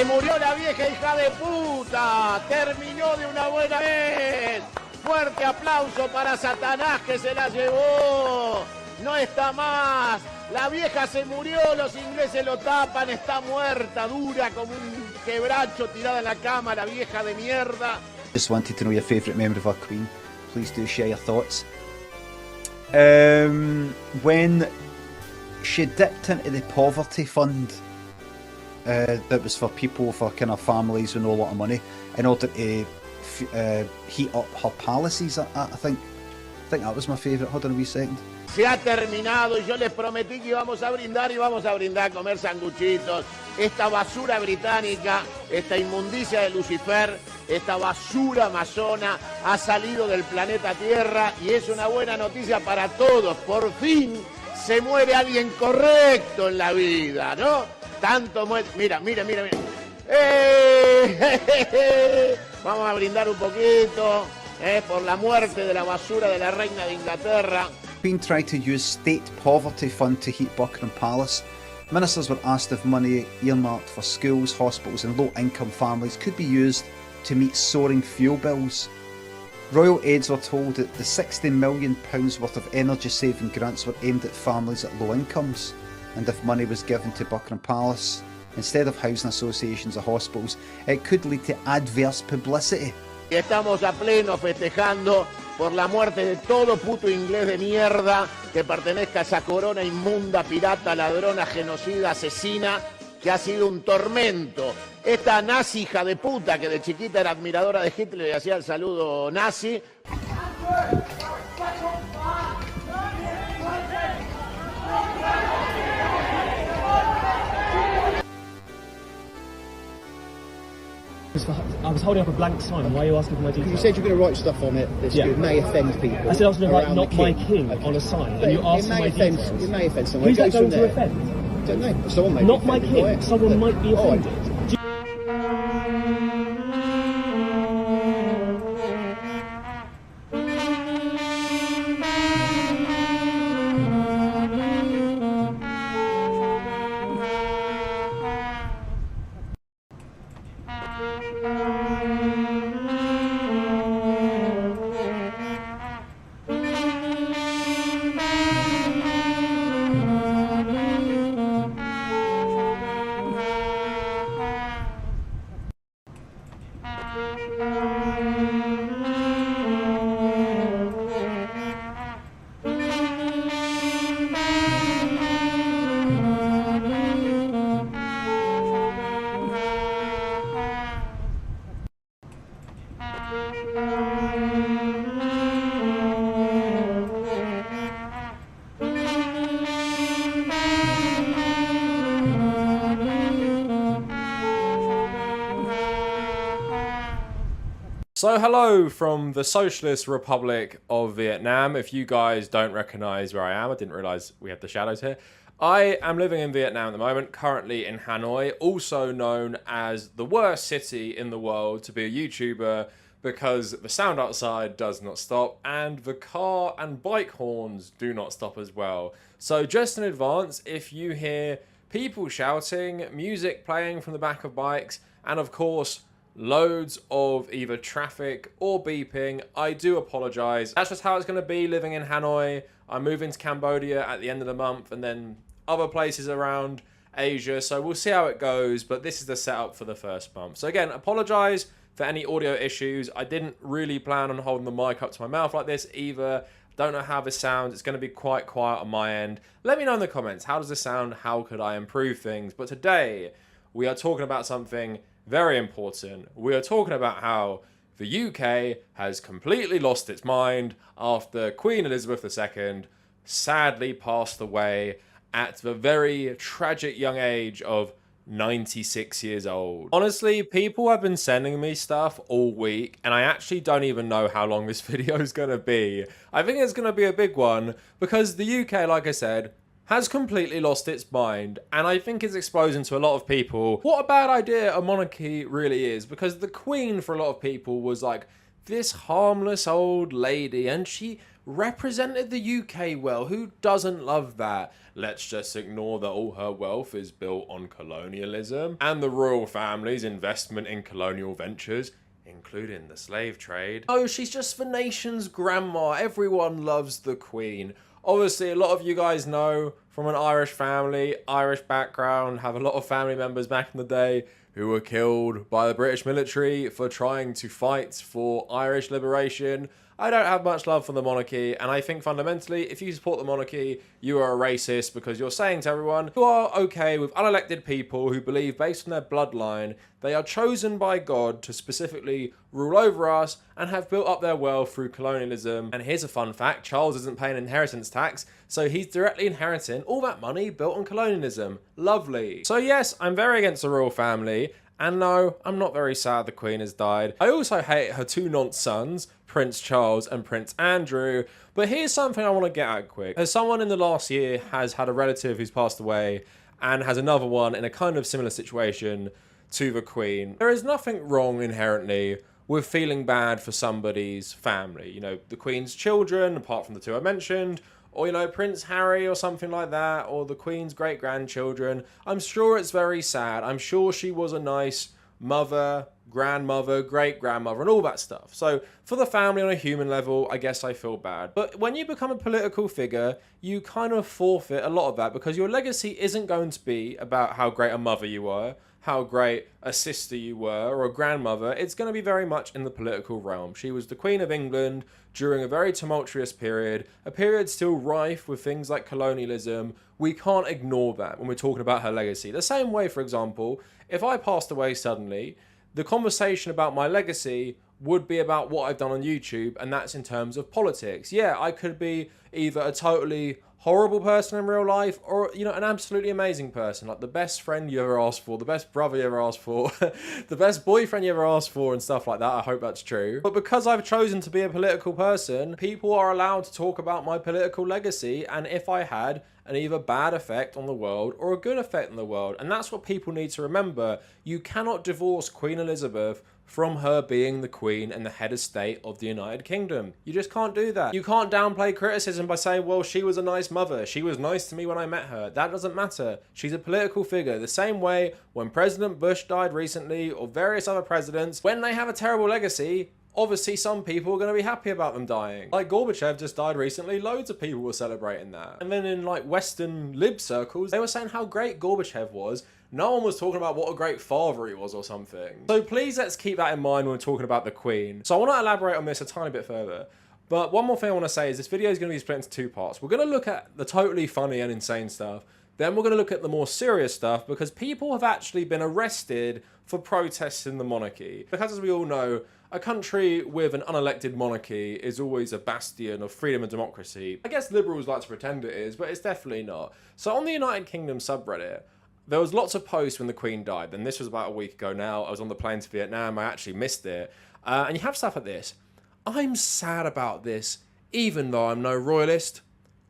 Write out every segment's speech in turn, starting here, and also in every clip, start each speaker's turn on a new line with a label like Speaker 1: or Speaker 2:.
Speaker 1: Se murió la vieja hija de puta. Terminó de una buena vez. Fuerte aplauso para Satanás que se la llevó. No está más. La vieja se murió, los ingleses lo tapan, está muerta, dura como un quebracho tirada en la cama, la vieja de mierda.
Speaker 2: Just wanted to know your favourite member of our Queen. Please do share your thoughts. When she dipped into the poverty fund that was for people, for kind of families with no lot of money, in order to heat up her palaces, I think that was my favourite. Hold on a wee second.
Speaker 1: Se ha terminado y yo les prometí que íbamos a brindar y vamos a brindar, comer sanguchitos. Esta basura británica, esta inmundicia de Lucifer, esta basura amazona ha salido del planeta Tierra y es una buena noticia para todos. Por fin se muere alguien correcto en la vida, ¿no? Tanto muere. Mira. Vamos a brindar un poquito por la muerte de la basura de la reina de Inglaterra.
Speaker 2: Queen tried to use state poverty fund to heat Buckingham Palace. Ministers were asked if money earmarked for schools, hospitals and low-income families could be used to meet soaring fuel bills. Royal aides were told that the £60 million worth of energy-saving grants were aimed at families at low incomes, and if money was given to Buckingham Palace instead of housing associations or hospitals, it could lead to adverse publicity.
Speaker 1: Y estamos a pleno festejando por la muerte de todo puto inglés de mierda que pertenezca a esa corona inmunda, pirata, ladrona, genocida, asesina, que ha sido un tormento. Esta nazi hija de puta que de chiquita era admiradora de Hitler y hacía el saludo nazi.
Speaker 3: I was holding up a blank sign. Why are you asking for my details?
Speaker 4: You said you're going to write stuff on it that may offend people.
Speaker 3: I said I was going to write "Not my king" on a sign, and you asked for my details.
Speaker 4: It may offend someone.
Speaker 3: Who's that going to offend?
Speaker 4: I don't know. Someone may.
Speaker 3: Not my king. Someone might be offended.
Speaker 5: So hello from the Socialist Republic of Vietnam. If you guys don't recognize where I am, I didn't realize we had the shadows here. I am living in Vietnam at the moment, currently in Hanoi, also known as the worst city in the world to be a YouTuber because the sound outside does not stop and the car and bike horns do not stop as well. So just in advance, if you hear people shouting, music playing from the back of bikes, and of course, loads of either traffic or beeping, I do apologise. That's just how it's going to be living in Hanoi. I'm moving to Cambodia at the end of the month and then other places around Asia, so we'll see how it goes, but this is the setup for the first month. So again, apologise for any audio issues. I didn't really plan on holding the mic up to my mouth like this either. Don't know how this sounds. It's going to be quite quiet on my end. Let me know in the comments, how does this sound? How could I improve things? But today, we are talking about something very important. We are talking about how the UK has completely lost its mind after Queen Elizabeth II sadly passed away at the very tragic young age of 96 years old. Honestly, people have been sending me stuff all week and I actually don't even know how long this video is going to be. I think it's going to be a big one because the UK, like I said, has completely lost its mind, and I think it's exposing to a lot of people what a bad idea a monarchy really is, because the Queen for a lot of people was like this harmless old lady and she represented the UK well. Who doesn't love that? Let's just ignore that all her wealth is built on colonialism and the royal family's investment in colonial ventures, including the slave trade. Oh, she's just the nation's grandma. Everyone loves the Queen. Obviously, a lot of you guys know from an Irish family, Irish background, have a lot of family members back in the day who were killed by the British military for trying to fight for Irish liberation. I don't have much love for the monarchy, and I think fundamentally, if you support the monarchy, you are a racist because you're saying to everyone who are okay with unelected people who believe based on their bloodline, they are chosen by God to specifically rule over us and have built up their wealth through colonialism. And here's a fun fact, Charles isn't paying inheritance tax, so he's directly inheriting all that money built on colonialism. Lovely. So yes, I'm very against the royal family, and no, I'm not very sad the Queen has died. I also hate her two nonce sons, Prince Charles and Prince Andrew. But here's something I want to get at quick. As someone in the last year has had a relative who's passed away and has another one in a kind of similar situation to the Queen, there is nothing wrong inherently with feeling bad for somebody's family. You know, the Queen's children, apart from the two I mentioned, or, you know, Prince Harry or something like that, or the Queen's great-grandchildren. I'm sure it's very sad. I'm sure she was a nice mother, grandmother, great-grandmother, and all that stuff. So for the family on a human level, I guess I feel bad. But when you become a political figure, you kind of forfeit a lot of that because your legacy isn't going to be about how great a mother you were, how great a sister you were, or a grandmother. It's going to be very much in the political realm. She was the Queen of England during a very tumultuous period, a period still rife with things like colonialism. We can't ignore that when we're talking about her legacy. The same way, for example, if I passed away suddenly, the conversation about my legacy would be about what I've done on YouTube, and that's in terms of politics. Yeah, I could be either a totally horrible person in real life or, you know, an absolutely amazing person, like the best friend you ever asked for, the best brother you ever asked for, the best boyfriend you ever asked for, and stuff like that. I hope that's true. But because I've chosen to be a political person, people are allowed to talk about my political legacy and if I had an either bad effect on the world or a good effect on the world. And that's what people need to remember. You cannot divorce Queen Elizabeth from her being the Queen and the head of state of the United Kingdom. You just can't do that. You can't downplay criticism by saying, well, she was a nice mother. She was nice to me when I met her. That doesn't matter. She's a political figure. The same way when President Bush died recently or various other presidents, when they have a terrible legacy, obviously some people are going to be happy about them dying. Like Gorbachev just died recently, loads of people were celebrating that. And then in like Western lib circles, they were saying how great Gorbachev was. No one was talking about what a great father he was or something. So please let's keep that in mind when we're talking about the Queen. So I want to elaborate on this a tiny bit further. But one more thing I want to say is this video is going to be split into two parts. We're going to look at the totally funny and insane stuff. Then we're going to look at the more serious stuff because people have actually been arrested for protesting the monarchy. Because as we all know, a country with an unelected monarchy is always a bastion of freedom and democracy. I guess liberals like to pretend it is, but it's definitely not. So on the United Kingdom subreddit, there was lots of posts when the Queen died, and this was about a week ago now. I was on the plane to Vietnam, I actually missed it. And you have stuff like this. I'm sad about this, even though I'm no royalist.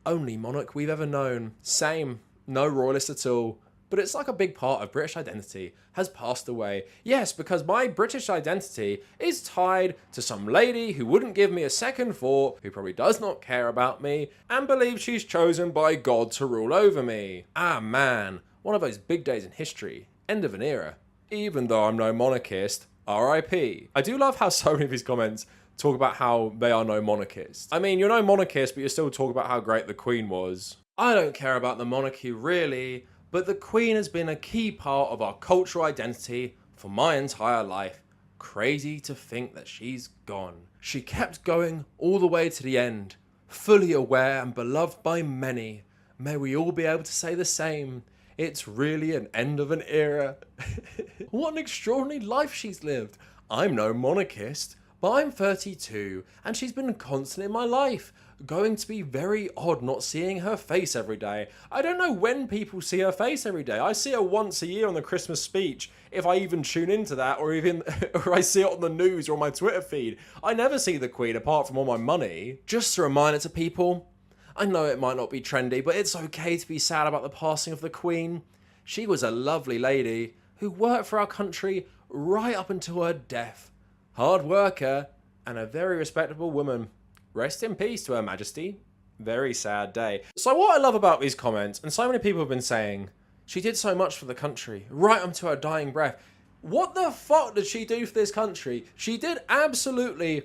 Speaker 5: Only monarch we've ever known. Same, no royalist at all. But it's like a big part of British identity has passed away. Yes, because my British identity is tied to some lady who wouldn't give me a second thought, who probably does not care about me, and believes she's chosen by God to rule over me. Ah man, one of those big days in history. End of an era. Even though I'm no monarchist, RIP. I do love how so many of these comments talk about how they are no monarchists. I mean, you're no monarchist, but you still talk about how great the Queen was. I don't care about the monarchy really, but the Queen has been a key part of our cultural identity for my entire life. Crazy to think that she's gone. She kept going all the way to the end, fully aware and beloved by many. May we all be able to say the same. It's really an end of an era. What an extraordinary life she's lived. I'm no monarchist, but I'm 32 and she's been constant in my life. Going to be very odd not seeing her face every day. I don't know when people see her face every day. I see her once a year on the Christmas speech, if I even tune into that, or I see it on the news or on my Twitter feed. I never see the Queen apart from all my money. Just a reminder to people, I know it might not be trendy, but it's okay to be sad about the passing of the Queen. She was a lovely lady who worked for our country right up until her death. Hard worker and a very respectable woman. rest in peace to Her Majesty. Very sad day. So what I love about these comments, and so many people have been saying, she did so much for the country, right up to her dying breath. What the fuck did she do for this country? She did absolutely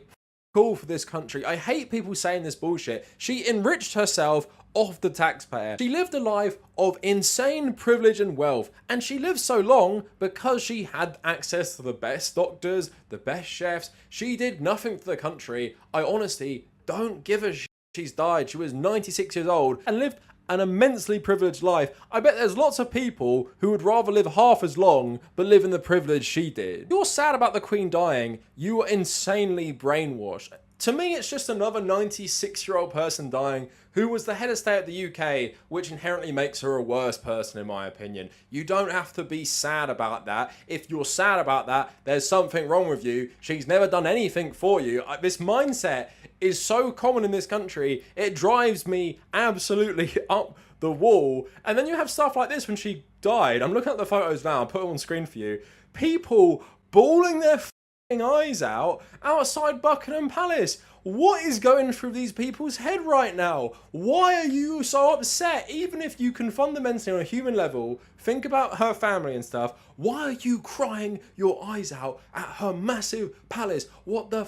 Speaker 5: all for this country. I hate people saying this bullshit. She enriched herself off the taxpayer. She lived a life of insane privilege and wealth, and she lived so long because she had access to the best doctors, the best chefs. She did nothing for the country. I honestly don't give a shit. She's died. She was 96 years old and lived an immensely privileged life. I bet there's lots of people who would rather live half as long but live in the privilege she did. If you're sad about the Queen dying, you are insanely brainwashed. To me, it's just another 96-year-old person dying who was the head of state of the UK, which inherently makes her a worse person, in my opinion. You don't have to be sad about that. If you're sad about that, there's something wrong with you. She's never done anything for you. This mindset is so common in this country, it drives me absolutely up the wall. And then you have stuff like this when she died. I'm looking at the photos now, I'll put them on screen for you. People bawling their eyes out outside Buckingham Palace. What is going through these people's head right now? Why are you so upset? Even if you can fundamentally on a human level think about her family and stuff, why are you crying your eyes out at her massive palace? What the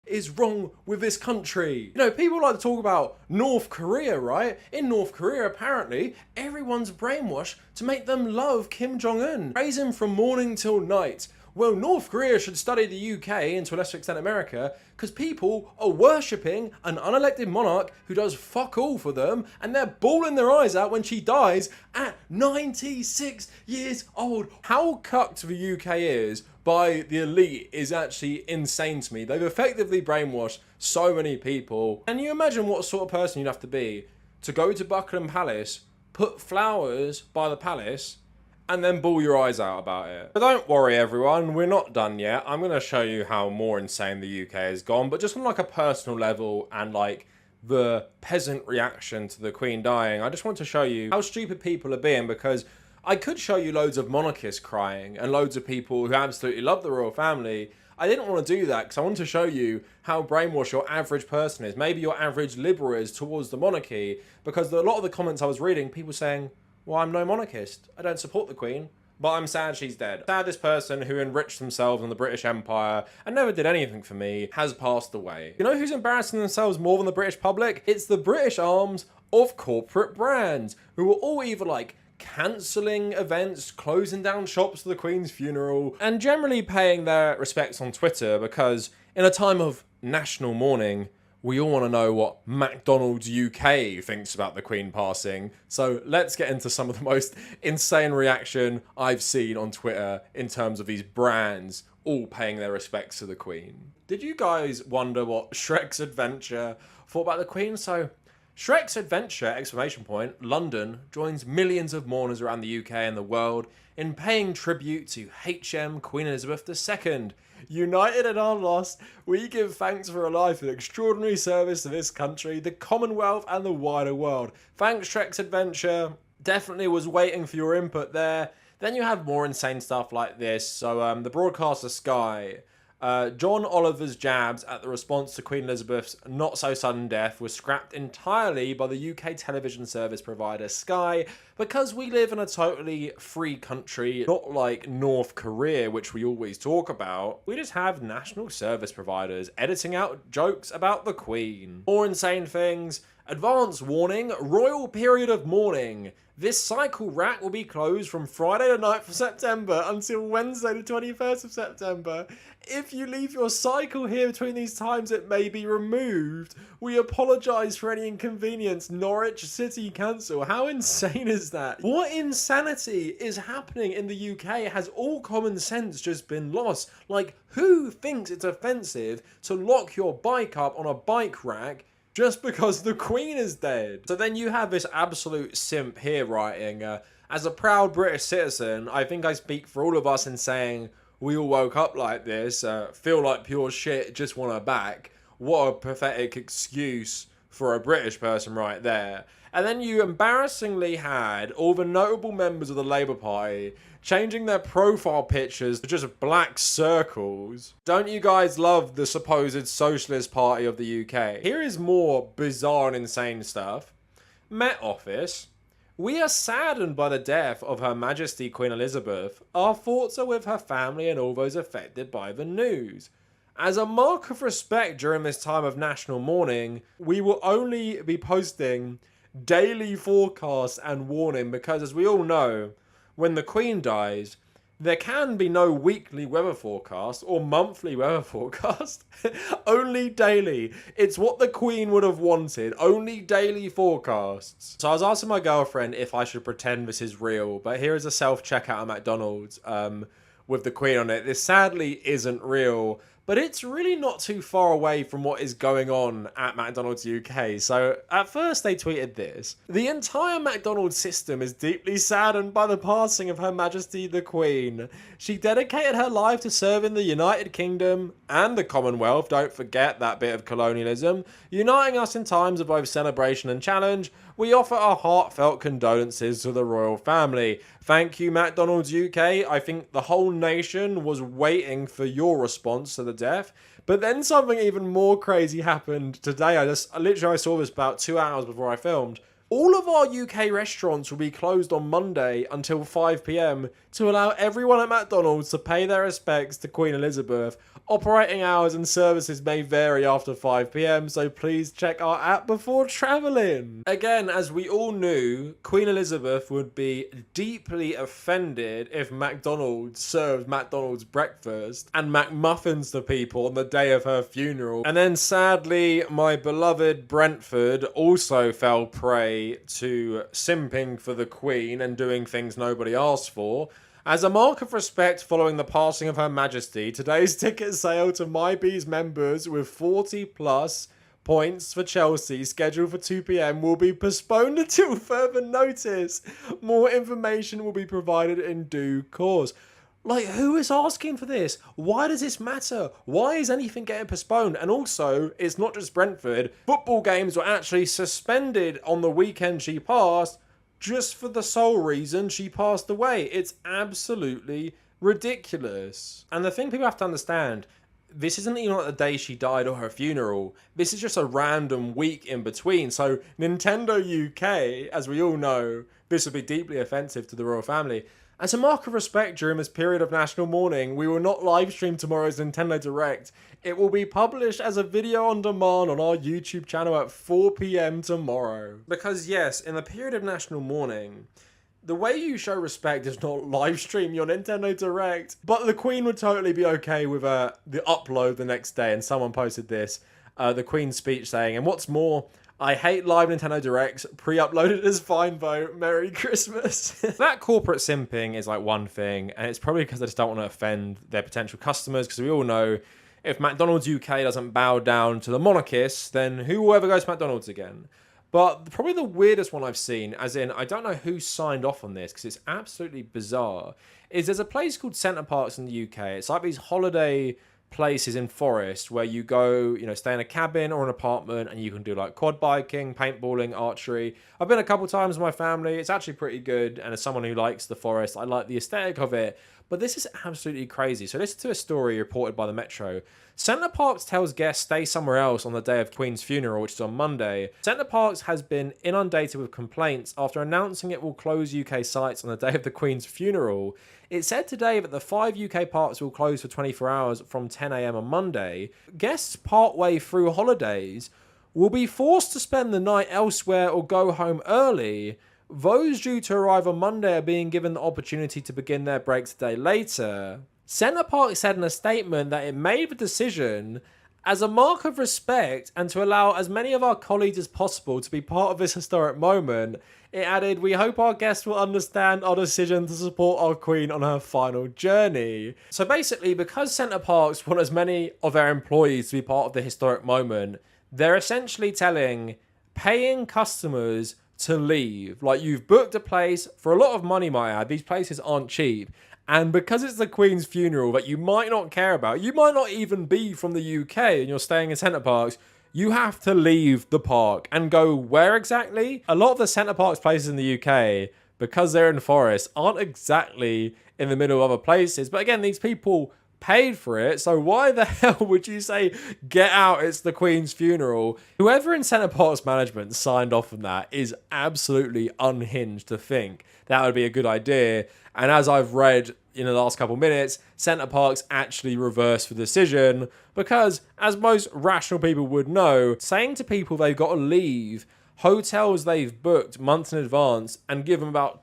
Speaker 5: is wrong with this country? You know, people like to talk about North Korea, right? In North Korea, apparently, everyone's brainwashed to make them love Kim Jong-un, praise him from morning till night. Well, North Korea should study the UK, and to a lesser extent America, because people are worshipping an unelected monarch who does fuck all for them, and they're bawling their eyes out when she dies at 96 years old. How cucked the UK is by the elite is actually insane to me. They've effectively brainwashed so many people. And you imagine what sort of person you'd have to be to go to Buckingham Palace, put flowers by the palace, and then bawl your eyes out about it. But don't worry everyone, we're not done yet. I'm going to show you how more insane the UK has gone, but just on like a personal level and like the peasant reaction to the Queen dying. I just want to show you how stupid people are being, because I could show you loads of monarchists crying and loads of people who absolutely love the royal family. I didn't want to do that because I want to show you how brainwashed your average person is. Maybe your average liberal is towards the monarchy, because a lot of the comments I was reading, people saying, well, I'm no monarchist. I don't support the Queen, but I'm sad she's dead. Sad this person who enriched themselves on the British Empire and never did anything for me has passed away. You know who's embarrassing themselves more than the British public? It's the British arms of corporate brands, who are all either like cancelling events, closing down shops for the Queen's funeral, and generally paying their respects on Twitter, because in a time of national mourning, we all want to know what McDonalds UK thinks about the Queen passing. So let's get into some of the most insane reaction I've seen on Twitter in terms of these brands all paying their respects to the Queen. Did you guys wonder what Shrek's Adventure thought about the Queen? So Shrek's Adventure, exclamation point, London joins millions of mourners around the UK and the world in paying tribute to HM Queen Elizabeth II. United in our loss, we give thanks for a life of extraordinary service to this country, the Commonwealth and the wider world. Thanks Shrek's Adventure, definitely was waiting for your input there. Then you have more insane stuff like this. So the broadcaster Sky, John Oliver's jabs at the response to Queen Elizabeth's not-so-sudden death was scrapped entirely by the UK television service provider Sky, because we live in a totally free country, not like North Korea, which we always talk about. We just have national service providers editing out jokes about the Queen. More insane things. Advance warning, royal period of mourning. This cycle rack will be closed from Friday the 9th of September until Wednesday the 21st of September. If you leave your cycle here between these times, it may be removed. We apologise for any inconvenience. Norwich City Council. How insane is that? What insanity is happening in the UK? Has all common sense just been lost? Like, who thinks it's offensive to lock your bike up on a bike rack just because the Queen is dead? So then you have this absolute simp here writing, as a proud British citizen, I think I speak for all of us in saying we all woke up like this, feel like pure shit, just want her back. What a pathetic excuse for a British person right there. And then you embarrassingly had all the notable members of the Labour Party changing their profile pictures to just black circles. Don't you guys love the supposed Socialist Party of the UK? Here is more bizarre and insane stuff. Met Office. We are saddened by the death of Her Majesty Queen Elizabeth. Our thoughts are with her family and all those affected by the news. As a mark of respect during this time of national mourning, we will only be posting daily forecasts and warning because, as we all know, when the Queen dies, there can be no weekly weather forecast or monthly weather forecast. Only daily. It's what the Queen would have wanted. Only daily forecasts. So I was asking my girlfriend if I should pretend this is real, but here is a self-checkout at McDonald's with the Queen on it. This sadly isn't real, but it's really not too far away from what is going on at McDonald's UK. So at first they tweeted this: the entire McDonald's system is deeply saddened by the passing of Her Majesty the Queen. She dedicated her life to serving the United Kingdom and the Commonwealth, don't forget that bit of colonialism, uniting us in times of both celebration and challenge. We offer our heartfelt condolences to the royal family. Thank you, McDonald's UK. I think the whole nation was waiting for your response to the death. But then something even more crazy happened today. I saw this about 2 hours before I filmed. All of our UK restaurants will be closed on Monday until 5 PM to allow everyone at McDonald's to pay their respects to Queen Elizabeth. Operating hours and services may vary after 5 PM, so please check our app before travelling. Again, as we all knew, Queen Elizabeth would be deeply offended if McDonald's served McDonald's breakfast and McMuffins to people on the day of her funeral. And then sadly, my beloved Brentford also fell prey to simping for the Queen and doing things nobody asked for. As a mark of respect following the passing of Her Majesty, today's ticket sale to MyBees members with 40 plus points for Chelsea scheduled for 2 PM will be postponed until further notice. More information will be provided in due course. Like, who is asking for this? Why does this matter? Why is anything getting postponed? And also, it's not just Brentford. Football games were actually suspended on the weekend she passed, just for the sole reason she passed away. It's absolutely ridiculous. And the thing people have to understand, this isn't even like the day she died or her funeral. This is just a random week in between. So Nintendo UK, as we all know, this would be deeply offensive to the royal family. As a mark of respect during this period of national mourning, we will not live stream tomorrow's Nintendo Direct. It will be published as a video on demand on our YouTube channel at 4 PM tomorrow. Because yes, in the period of national mourning, the way you show respect is not live stream your Nintendo Direct. But the Queen would totally be okay with the upload the next day, and someone posted this, the Queen's speech saying, and what's more, I hate live Nintendo Directs, pre-uploaded is fine though, Merry Christmas. That corporate simping is like one thing, and it's probably because they just don't want to offend their potential customers, because we all know if McDonald's UK doesn't bow down to the monarchists, then who will ever go to McDonald's again? But probably the weirdest one I've seen, as in, I don't know who signed off on this, because it's absolutely bizarre, is there's a place called Centre Parks in the UK. It's like these holiday places in forest where you go, stay in a cabin or an apartment, and you can do like quad biking, paintballing, archery. I've been a couple times with my family. It's actually pretty good, and as someone who likes the forest, I like the aesthetic of it. But this is absolutely crazy. So listen to a story reported by the Metro. Centre Parks tells guests stay somewhere else on the day of Queen's funeral, which is on Monday. Centre Parks has been inundated with complaints after announcing it will close UK sites on the day of the Queen's funeral. It said today that the 5 UK parks will close for 24 hours from 10 AM on Monday. Guests partway through holidays will be forced to spend the night elsewhere or go home early. Those due to arrive on Monday are being given the opportunity to begin their breaks a day later. Centre Parks said in a statement that it made the decision as a mark of respect and to allow as many of our colleagues as possible to be part of this historic moment. It added, we hope our guests will understand our decision to support our Queen on her final journey. So basically, because Centre Parks want as many of their employees to be part of the historic moment, they're essentially telling paying customers to leave. Like, you've booked a place for a lot of money, might I add. These places aren't cheap. And because it's the Queen's funeral that you might not care about, you might not even be from the UK and you're staying in Centre Parks, you have to leave the park and go where exactly? A lot of the Centre Parks places in the UK, because they're in forests, aren't exactly in the middle of other places. But again, these people paid for it, so why the hell would you say, get out, it's the Queen's funeral? Whoever in Centre Parks management signed off on that is absolutely unhinged to think that would be a good idea. And as I've read in the last couple minutes, Centre Parks actually reversed the decision because, as most rational people would know, saying to people they've got to leave hotels they've booked months in advance and give them about,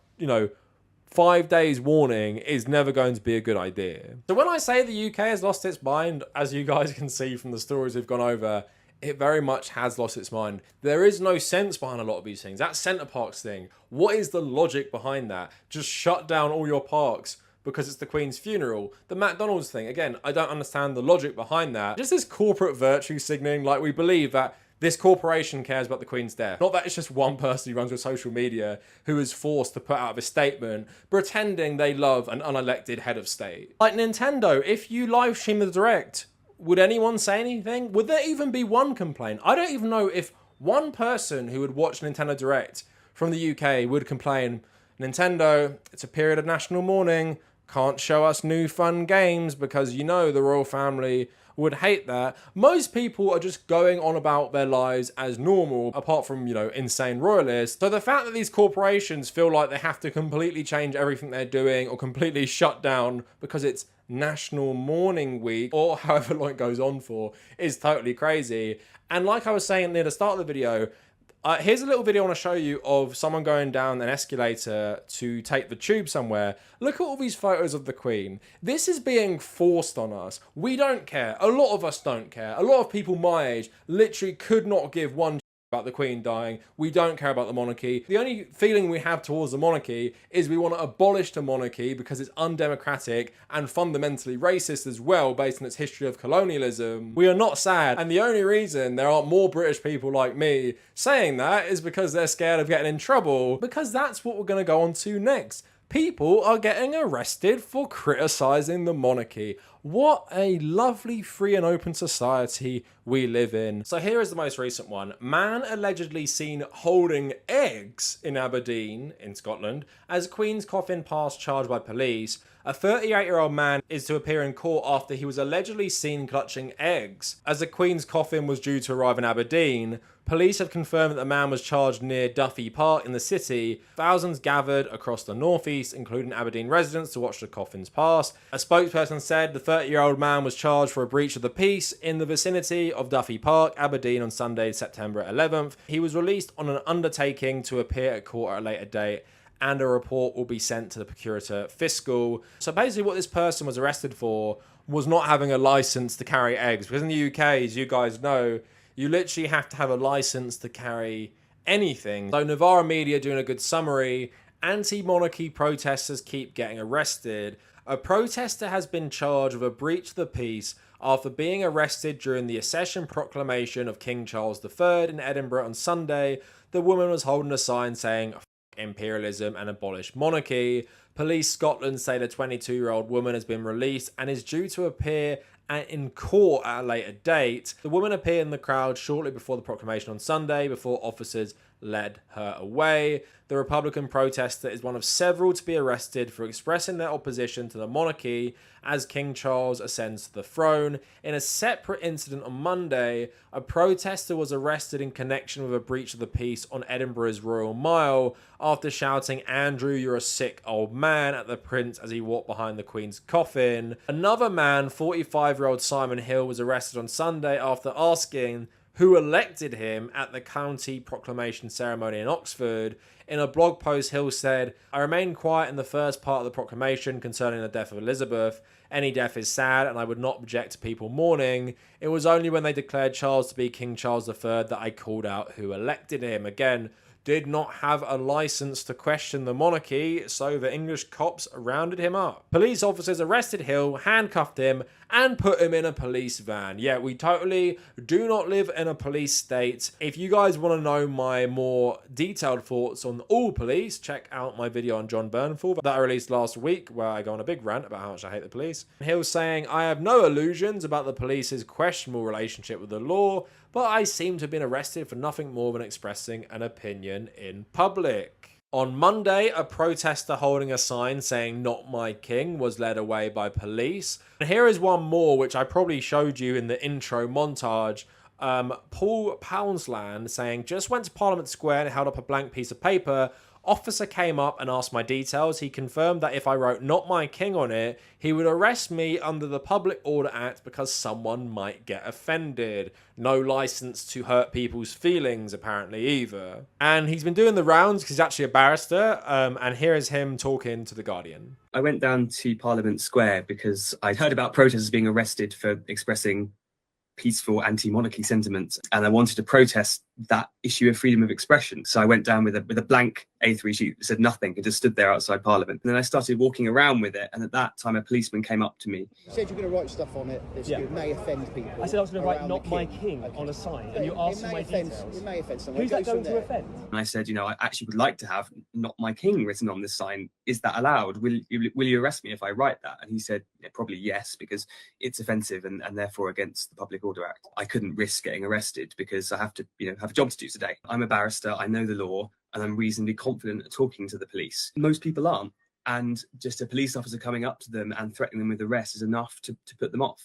Speaker 5: 5 days warning is never going to be a good idea. So when I say the UK has lost its mind, as you guys can see from the stories we've gone over, it very much has lost its mind. There is no sense behind a lot of these things. That Centre Parks thing, what is the logic behind that? Just shut down all your parks because it's the Queen's funeral. The McDonalds thing, again, I don't understand the logic behind that. Just this corporate virtue signaling, like we believe that this corporation cares about the Queen's death. Not that it's just one person who runs with social media who is forced to put out a statement pretending they love an unelected head of state. Like Nintendo, if you live stream the Direct, would anyone say anything? Would there even be one complaint? I don't even know if one person who would watch Nintendo Direct from the UK would complain, Nintendo, it's a period of national mourning, can't show us new fun games because the royal family would hate that. Most people are just going on about their lives as normal, apart from, insane royalists. So the fact that these corporations feel like they have to completely change everything they're doing or completely shut down because it's National Mourning Week or however long it goes on for is totally crazy. And like I was saying near the start of the video, here's a little video I want to show you of someone going down an escalator to take the tube somewhere. Look at all these photos of the Queen. This is being forced on us. We don't care. A lot of us don't care. A lot of people my age literally could not give one about the Queen dying. We don't care about the monarchy. The only feeling we have towards the monarchy is we want to abolish the monarchy because it's undemocratic and fundamentally racist as well, based on its history of colonialism. We are not sad, and the only reason there aren't more British people like me saying that is because they're scared of getting in trouble, because that's what we're going to go on to next. People are getting arrested for criticising the monarchy. What a lovely free and open society we live in. So here is the most recent one. Man allegedly seen holding eggs in Aberdeen, in Scotland, as Queen's coffin passed charged by police. A 38-year-old man is to appear in court after he was allegedly seen clutching eggs. As the Queen's coffin was due to arrive in Aberdeen, police have confirmed that the man was charged near Duffy Park in the city. Thousands gathered across the northeast, including Aberdeen residents, to watch the coffins pass. A spokesperson said the 30-year-old man was charged for a breach of the peace in the vicinity of Duffy Park, Aberdeen, on Sunday, September 11th. He was released on an undertaking to appear at court at a later date, and a report will be sent to the Procurator Fiscal. So basically what this person was arrested for was not having a license to carry eggs, because in the UK, as you guys know, you literally have to have a license to carry anything. So Novara Media doing a good summary, anti-monarchy protesters keep getting arrested. A protester has been charged with a breach of the peace after being arrested during the accession proclamation of King Charles III in Edinburgh on Sunday. The woman was holding a sign saying, imperialism and abolish monarchy. Police Scotland say the 22-year-old woman has been released and is due to appear in court at a later date. The woman appeared in the crowd shortly before the proclamation on Sunday before officers led her away. The Republican protester is one of several to be arrested for expressing their opposition to the monarchy as King Charles ascends to the throne. In a separate incident on Monday, a protester was arrested in connection with a breach of the peace on Edinburgh's Royal Mile after shouting, "Andrew, you're a sick old man," at the prince as he walked behind the Queen's coffin. Another man, 45-year-old Simon Hill, was arrested on Sunday after asking who elected him at the county proclamation ceremony in Oxford. In a blog post, Hill said, "I remained quiet in the first part of the proclamation concerning the death of Elizabeth. Any death is sad and I would not object to people mourning. It was only when they declared Charles to be King Charles III that I called out who elected him." Again, did not have a license to question the monarchy, so the English cops rounded him up. Police officers arrested Hill, handcuffed him, and put him in a police van. Yeah, we totally do not live in a police state. If you guys want to know my more detailed thoughts on all police, check out my video on John Bernthal that I released last week, where I go on a big rant about how much I hate the police. Hill saying, "I have no illusions about the police's questionable relationship with the law, but I seem to have been arrested for nothing more than expressing an opinion in public. On Monday, a protester holding a sign saying "Not My King" was led away by police. And here is one more, which I probably showed you in the intro montage. Paul Poundsland saying, "Just went to Parliament Square and held up a blank piece of paper. Officer came up and asked my details. He confirmed that if I wrote 'Not My King' on it, he would arrest me under the Public Order Act because someone might get offended. No license to hurt people's feelings, apparently, either." And he's been doing the rounds because he's actually a barrister. And here is him talking to The Guardian.
Speaker 6: I went down to Parliament Square because I'd heard about protesters being arrested for expressing peaceful anti-monarchy sentiments, and I wanted to protest that issue of freedom of expression. So I went down with a blank A3 sheet that said nothing and just stood there outside Parliament. And then I started walking around with it, and at that time a policeman came up to me.
Speaker 4: You said you're going to write stuff on it that may offend people.
Speaker 3: I said I was going to write "Not My King" on a sign, and you asked for my details.
Speaker 4: It may offend someone.
Speaker 3: Who's that going to offend?
Speaker 6: And I said, I actually would like to have "Not My King" written on this sign. Is that allowed? Will you arrest me if I write that? And he said, probably yes, because it's offensive and therefore against the Public Order Act. I couldn't risk getting arrested because I have to, have a job to do today. I'm a barrister, I know the law, and I'm reasonably confident at talking to the police. Most people aren't. And just a police officer coming up to them and threatening them with arrest is enough to put them off.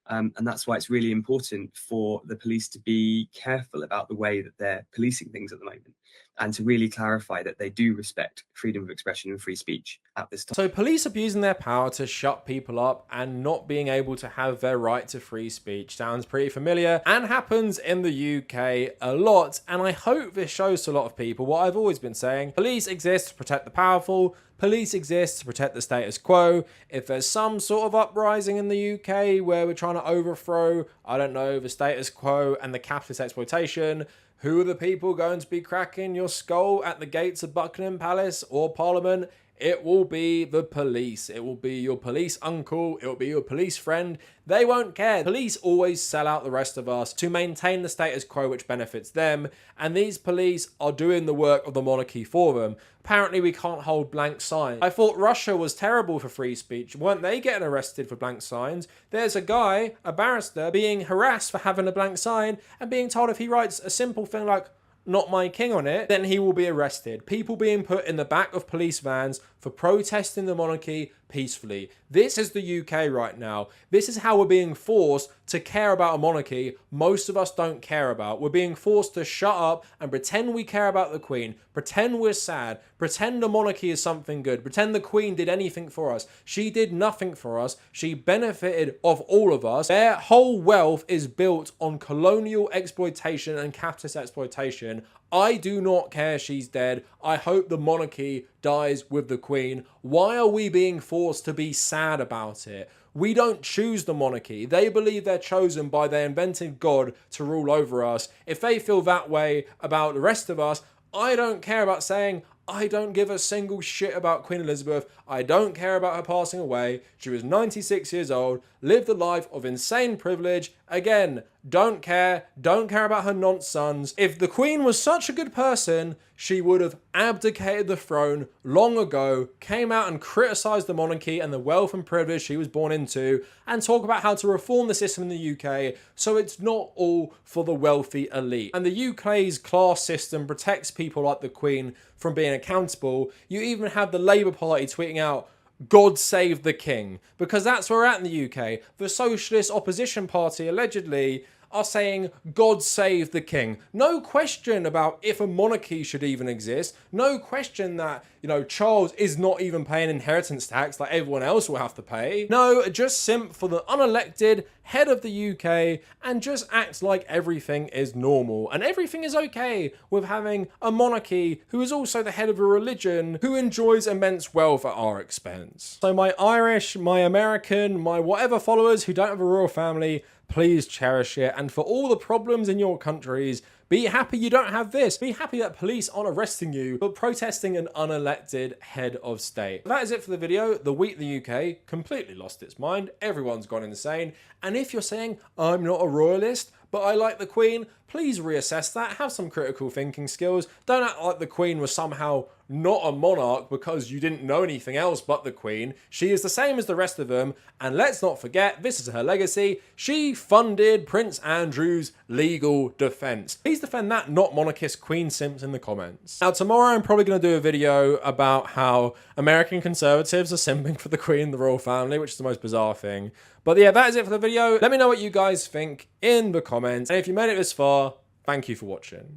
Speaker 6: And that's why it's really important for the police to be careful about the way that they're policing things at the moment, and to really clarify that they do respect freedom of expression and free speech at this time.
Speaker 5: So police abusing their power to shut people up and not being able to have their right to free speech sounds pretty familiar and happens in the UK a lot. And I hope this shows to a lot of people what I've always been saying. Police exist to protect the powerful. Police exist to protect the status quo. If there's some sort of uprising in the UK where we're trying to overthrow, I don't know, the status quo and the capitalist exploitation, who are the people going to be cracking your skull at the gates of Buckingham Palace or Parliament? It will be the police. It will be your police uncle. It will be your police friend. They won't care. Police always sell out the rest of us to maintain the status quo, which benefits them. And these police are doing the work of the monarchy for them. Apparently we can't hold blank signs. I thought Russia was terrible for free speech. Weren't they getting arrested for blank signs? There's a guy, a barrister, being harassed for having a blank sign and being told if he writes a simple thing like "Not My King" on it, then he will be arrested. People being put in the back of police vans for protesting the monarchy peacefully. This is the UK right now. This is how we're being forced to care about a monarchy most of us don't care about. We're being forced to shut up and pretend we care about the Queen, pretend we're sad, pretend the monarchy is something good, pretend the Queen did anything for us. She did nothing for us. She benefited of all of us. Their whole wealth is built on colonial exploitation and capitalist exploitation. I do not care she's dead. I hope the monarchy dies with the Queen. Why are we being forced to be sad about it? We don't choose the monarchy. They believe they're chosen by their invented God to rule over us. If they feel that way about the rest of us, I don't care about saying, I don't give a single shit about Queen Elizabeth. I don't care about her passing away. She was 96 years old, lived a life of insane privilege. Again, don't care about her nonce sons. If the Queen was such a good person, she would have abdicated the throne long ago, came out and criticised the monarchy and the wealth and privilege she was born into, and talk about how to reform the system in the UK so it's not all for the wealthy elite. And the UK's class system protects people like the Queen from being accountable. You even have the Labour Party tweeting out, "God save the King," because that's where we're at in the UK. The Socialist Opposition Party allegedly are saying, "God save the King." No question about if a monarchy should even exist. No question that, Charles is not even paying inheritance tax like everyone else will have to pay. No, just simp for the unelected head of the UK and just act like everything is normal and everything is okay with having a monarchy who is also the head of a religion who enjoys immense wealth at our expense. So my Irish, my American, my whatever followers who don't have a royal family, please cherish it. And for all the problems in your countries, be happy you don't have this. Be happy that police aren't arresting you for protesting an unelected head of state. That is it for the video. The week the UK completely lost its mind. Everyone's gone insane. And if you're saying, I'm not a royalist, but I like the Queen, please reassess that. Have some critical thinking skills. Don't act like the Queen was somehow not a monarch because you didn't know anything else but the Queen. She is the same as the rest of them, and let's not forget, this is her legacy. She funded Prince Andrew's legal defense. Please defend that not monarchist Queen simps in the comments. Now, tomorrow I'm probably going to do a video about how American conservatives are simping for the Queen, the royal family, which is the most bizarre thing. But yeah, that is it for the video. Let me know what you guys think in the comments. And if you made it this far, thank you for watching.